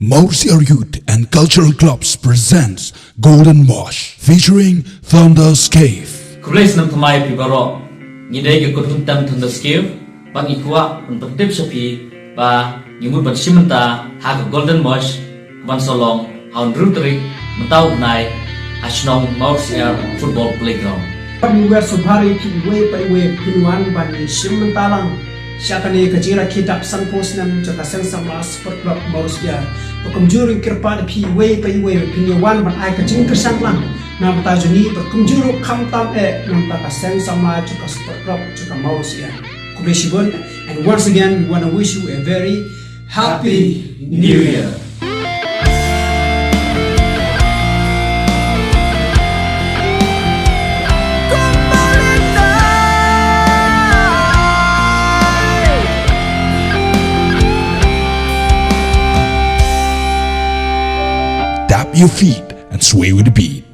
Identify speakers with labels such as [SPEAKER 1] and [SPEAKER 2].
[SPEAKER 1] MOSH Youth and Cultural Clubs presents Golden MOSH featuring Thunder's Cave.
[SPEAKER 2] Kulis nam thamai pibaro ngidai ke kutum tam Thunder's Cave bang ikwa untuk tip sapi ba yumut ban simenta ha Golden MOSH ban solong haun rutrik mentau nai asnong MOSH football playground.
[SPEAKER 3] We were so very way by way pinuan ban simenta lang syakani kajira kitab sanpos nam jaka sama sport club MOSH Perkumjuru kirpa pi way by way pinuan ban ai kajing kersang lang na batajuni perkumjuru kamtam nam taka sama jaka sport club jaka MOSH Kubeshibun, and once again we want to wish you a very happy New Year.
[SPEAKER 1] Tap your feet and sway with the beat.